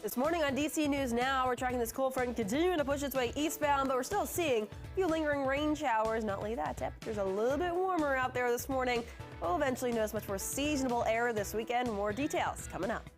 This morning on DC News Now, we're tracking this cold front continuing to push its way eastbound, but we're still seeing a few lingering rain showers. Not only that, temperatures a little bit warmer out there this morning. We'll eventually notice much more seasonable air this weekend. More details coming up.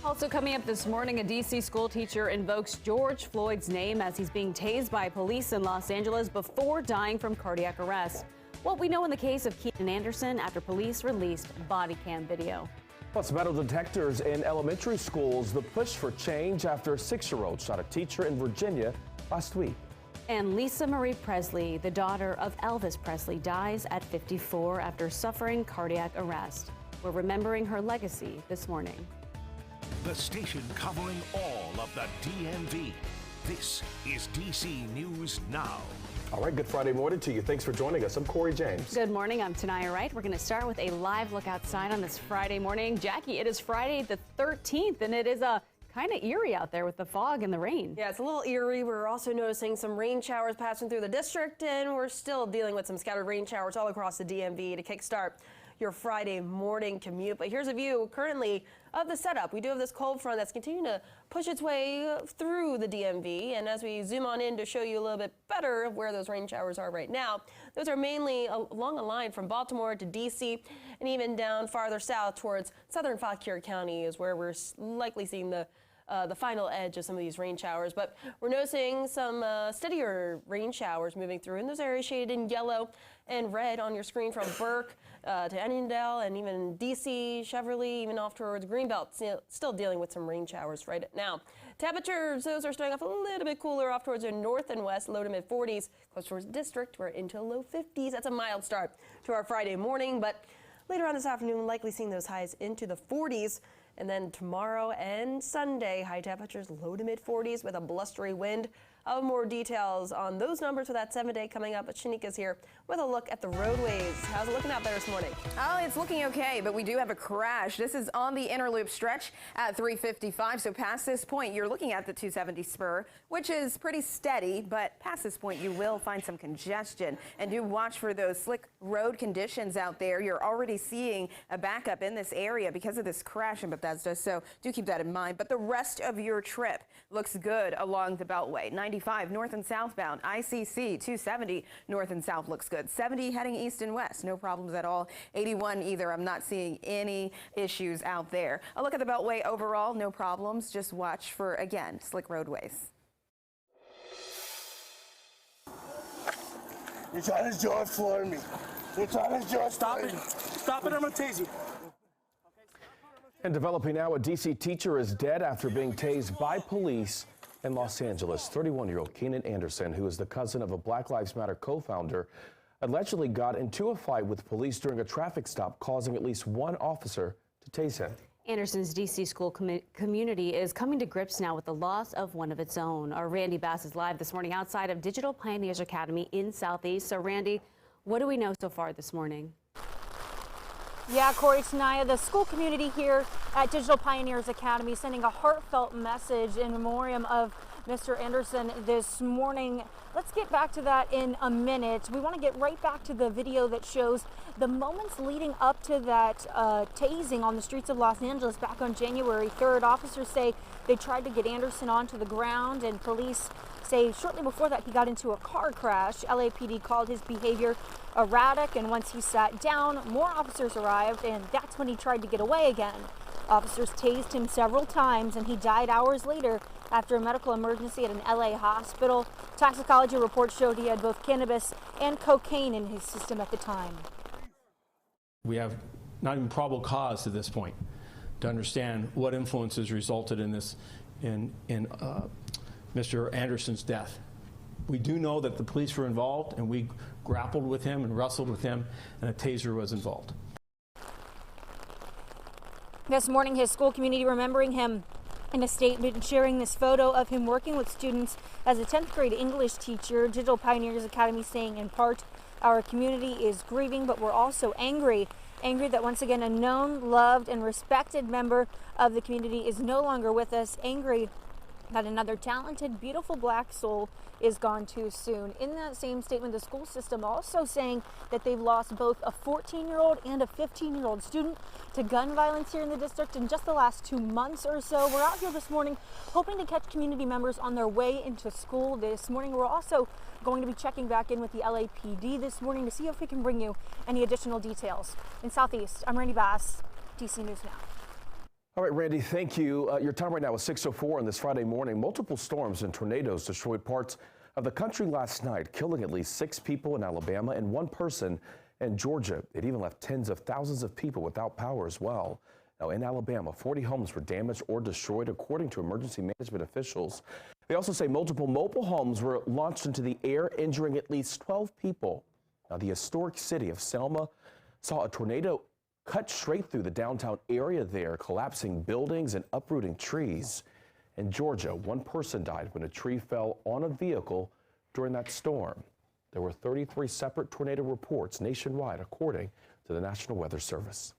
Also coming up this morning, a DC school teacher invokes George Floyd's name as he's being tased by police in Los Angeles before dying from cardiac arrest. What we know in the case of Keenan Anderson after police released body cam video. Plus, metal detectors in elementary schools, the push for change after a 6-year-old shot a teacher in Virginia last week. And Lisa Marie Presley, the daughter of Elvis Presley, dies at 54 after suffering cardiac arrest. We're remembering her legacy this morning. The station covering all of the DMV. This is DC News Now. All right, good Friday morning to you. Thanks for joining us. I'm Corey James. Good morning. I'm Tanaya Wright. We're going to start with a live look outside on this Friday morning. Jackie, it is Friday the 13th, and it is kind of eerie out there with the fog and the rain. Yeah, it's a little eerie. We're also noticing some rain showers passing through the district, and we're still dealing with some scattered rain showers all across the DMV to kickstart your Friday morning commute. But here's a view currently of the setup. We do have this cold front that's continuing to push its way through the DMV, and as we zoom on in to show you a little bit better of where those rain showers are right now, those are mainly along a line from Baltimore to DC and even down farther south towards southern Fauquier County is where we're likely seeing the final edge of some of these rain showers. But we're noticing some steadier rain showers moving through in those areas shaded in yellow and red on your screen from Burke to Annandale and even DC, Cheverly, even off towards Greenbelt, still dealing with some rain showers right now. Temperatures, those are starting off a little bit cooler off towards the north and west, low to mid 40s. Close towards district, we're into low 50s. That's a mild start to our Friday morning, but later on this afternoon, likely seeing those highs into the 40s. And then tomorrow and Sunday, high temperatures low to mid 40s with a blustery wind. I'll have more details on those numbers for that 7-day coming up. But Shanika's here with a look at the roadways. How's it looking out there this morning? Oh, it's looking okay, but we do have a crash. This is on the inner loop stretch at 355. So past this point, you're looking at the 270 spur, which is pretty steady. But past this point, you will find some congestion. And do watch for those slick road conditions out there. You're already seeing a backup in this area because of this crash in Bethesda. So do keep that in mind. But the rest of your trip looks good along the Beltway. 95 north and southbound, ICC 270 north and south looks good. 70 heading east and west, no problems at all. 81 either, I'm not seeing any issues out there. A look at the Beltway overall, no problems. Just watch for, again, slick roadways. You're trying to George Floyd me. You're trying to George Stop it. Stop it, I'm gonna tase you. And developing now, a DC teacher is dead after being tased by police in Los Angeles. 31-year-old Keenan Anderson, who is the cousin of a Black Lives Matter co-founder, allegedly got into a fight with police during a traffic stop, causing at least one officer to tase him. Anderson's DC school community is coming to grips now with the loss of one of its own. Our Randy Bass is live this morning outside of Digital Pioneers Academy in Southeast. So, Randy, what do we know so far this morning? Yeah, Corey, Tanaya, the school community here at Digital Pioneers Academy sending a heartfelt message in memoriam of Mr. Anderson this morning. Let's get back to that in a minute. We want to get right back to the video that shows the moments leading up to that tasing on the streets of Los Angeles back on January 3rd. Officers say they tried to get Anderson onto the ground, and police say shortly before that he got into a car crash. LAPD called his behavior erratic, and once he sat down, more officers arrived, and that's when he tried to get away again. Officers tased him several times, and he died hours later after a medical emergency at an LA hospital. Toxicology reports showed he had both cannabis and cocaine in his system at the time. We have not even probable cause to this point to understand what influences resulted in this, in Mr. Anderson's death. We do know that the police were involved, and we grappled with him and wrestled with him, and a taser was involved. This morning, his school community remembering him in a statement, sharing this photo of him working with students as a 10th grade English teacher. Digital Pioneers Academy saying, in part, our community is grieving, but we're also angry. Angry that once again a known, loved, and respected member of the community is no longer with us. Angry that another talented, beautiful black soul is gone too soon. In that same statement, the school system also saying that they've lost both a 14-year-old and a 15-year-old student to gun violence here in the district in just the last 2 months or so. We're out here this morning hoping to catch community members on their way into school this morning. We're also going to be checking back in with the LAPD this morning to see if we can bring you any additional details. In Southeast, I'm Randy Bass, DC News Now. All right, Randy, thank you. Your time right now is 6:04 on this Friday morning. Multiple storms and tornadoes destroyed parts of the country last night, killing at least 6 people in Alabama and 1 person in Georgia. It even left tens of thousands of people without power as well. Now, in Alabama, 40 homes were damaged or destroyed, according to emergency management officials. They also say multiple mobile homes were launched into the air, injuring at least 12 people. Now, the historic city of Selma saw a tornado cut straight through the downtown area there, collapsing buildings and uprooting trees. In Georgia, 1 person died when a tree fell on a vehicle during that storm. There were 33 separate tornado reports nationwide, according to the National Weather Service.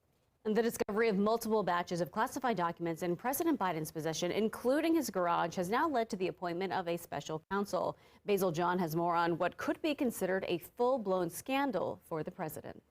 And the discovery of multiple batches of classified documents in President Biden's possession, including his garage, has now led to the appointment of a special counsel. Basil John has more on what could be considered a full-blown scandal for the president.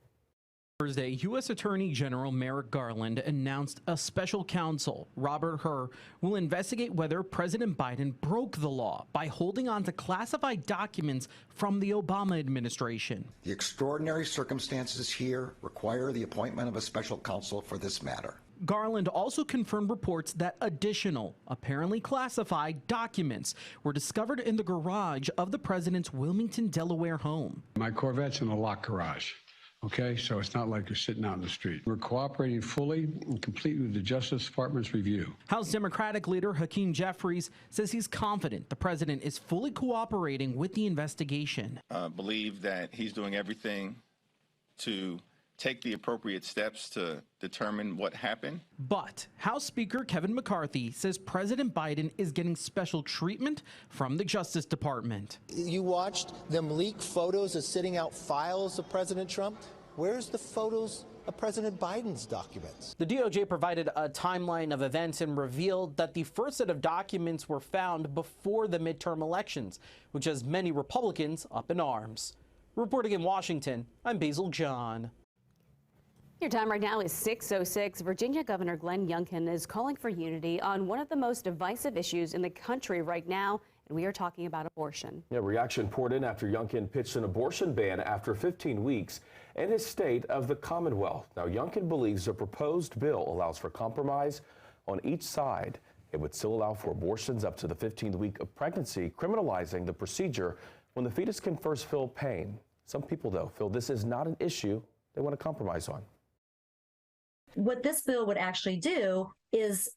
Thursday, U.S. Attorney General Merrick Garland announced a special counsel, Robert Hur, will investigate whether President Biden broke the law by holding on to classified documents from the Obama administration. The extraordinary circumstances here require the appointment of a special counsel for this matter. Garland also confirmed reports that additional, apparently classified, documents were discovered in the garage of the president's Wilmington, Delaware home. My Corvette's in a locked garage. Okay, so it's not like you're sitting out in the street. We're cooperating fully and completely with the Justice Department's review. House Democratic leader Hakeem Jeffries says he's confident the president is fully cooperating with the investigation. I believe that he's doing everything to take the appropriate steps to determine what happened. But House Speaker Kevin McCarthy says President Biden is getting special treatment from the Justice Department. You watched them leak photos of sitting out files of President Trump. Where's the photos of President Biden's documents? The DOJ provided a timeline of events and revealed that the first set of documents were found before the midterm elections, which has many Republicans up in arms. Reporting in Washington, I'm Basil John. Your time right now is 6:06. Virginia Governor Glenn Youngkin is calling for unity on one of the most divisive issues in the country right now, and we are talking about abortion. Yeah, reaction poured in after Youngkin pitched an abortion ban after 15 weeks in his state of the Commonwealth. Now, Youngkin believes the proposed bill allows for compromise on each side. It would still allow for abortions up to the 15th week of pregnancy, criminalizing the procedure when the fetus can first feel pain. Some people, though, feel this is not an issue they want to compromise on. What this bill would actually do is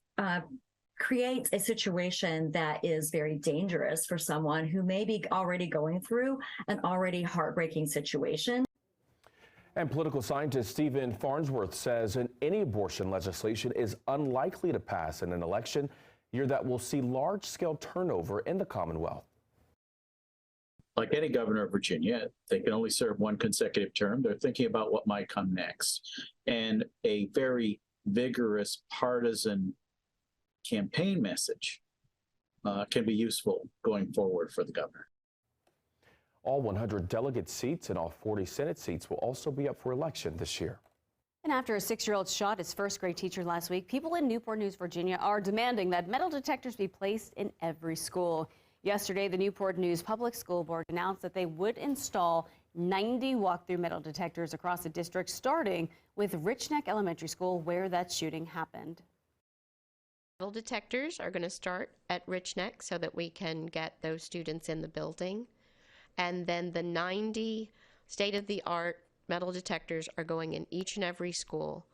create a situation that is very dangerous for someone who may be already going through an already heartbreaking situation. And political scientist Stephen Farnsworth says any abortion legislation is unlikely to pass in an election year that will see large-scale turnover in the Commonwealth. Like any governor of Virginia, they can only serve one consecutive term. They're thinking about what might come next. And a very vigorous partisan campaign message can be useful going forward for the governor. All 100 delegate seats and all 40 Senate seats will also be up for election this year. And after a 6-year-old shot his first grade teacher last week, people in Newport News, Virginia are demanding that metal detectors be placed in every school. Yesterday, the Newport News Public School Board announced that they would install 90 walk-through metal detectors across the district, starting with Rich Neck Elementary School, where that shooting happened. Metal detectors are going to start at Rich Neck so that we can get those students in the building. And then the 90 state-of-the-art metal detectors are going in each and every school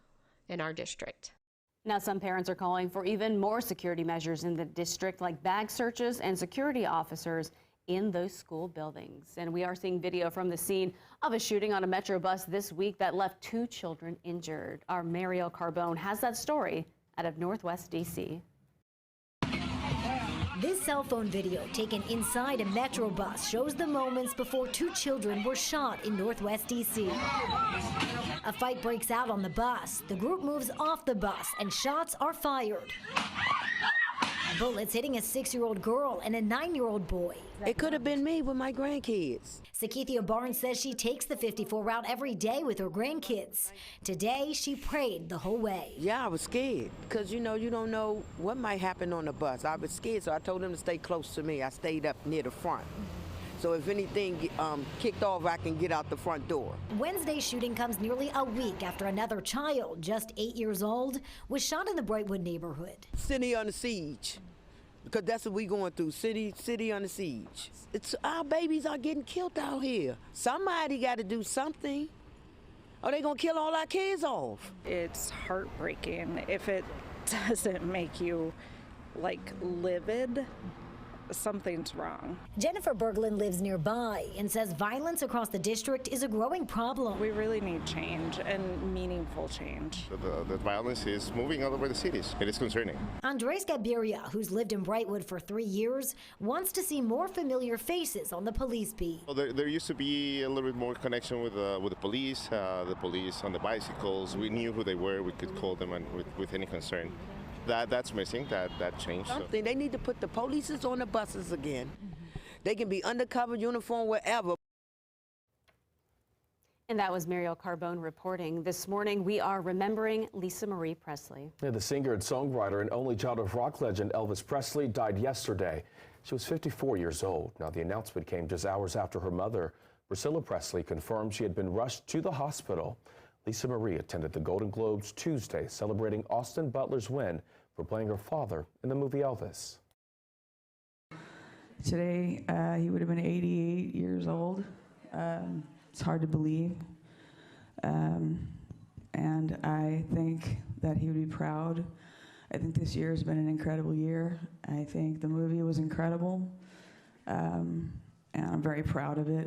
in our district. Now, some parents are calling for even more security measures in the district, like bag searches and security officers in those school buildings. And we are seeing video from the scene of a shooting on a Metro bus this week that left 2 children injured. Our Mariel Carbone has that story out of Northwest D.C. This cell phone video taken inside a Metro bus shows the moments before 2 children were shot in Northwest D.C. A fight breaks out on the bus. The group moves off the bus and shots are fired. Bullets hitting a 6-year-old girl and a 9-year-old boy. It could have been me with my grandkids. Sakithia Barnes says she takes the 54 route every day with her grandkids. Today, she prayed the whole way. Yeah, I was scared because, you don't know what might happen on the bus. I was scared, so I told them to stay close to me. I stayed up near the front. So if anything kicked off, I can get out the front door. Wednesday's shooting comes nearly a week after another child, just 8 years old, was shot in the Brightwood neighborhood. City under siege, because that's what we going through, city under siege. Our babies are getting killed out here. Somebody got to do something. Are they going to kill all our kids off? It's heartbreaking. If it doesn't make you, livid, something's wrong. Jennifer Berglund lives nearby and says violence across the district is a growing problem. We really need change and meaningful change. The violence is moving all over the cities. It is concerning. Andres Gabiria, who's lived in Brightwood for 3 years, wants to see more familiar faces on the police beat. Well, there used to be a little bit more connection with the police on the bicycles. We knew who they were. We could call them with any concern. That's missing. That changed. Something. They need to put the polices on the buses again. They can be undercover, uniform, wherever. And that was Muriel Carbone reporting. This morning, we are remembering Lisa Marie Presley. Yeah, the singer and songwriter and only child of rock legend Elvis Presley died yesterday. She was 54 years old. Now, the announcement came just hours after her mother, Priscilla Presley, confirmed she had been rushed to the hospital. Lisa Marie attended the Golden Globes Tuesday, celebrating Austin Butler's win for playing her father in the movie Elvis. Today, he would have been 88 years old. It's hard to believe. And I think that he would be proud. I think this year has been an incredible year. I think the movie was incredible. And I'm very proud of it.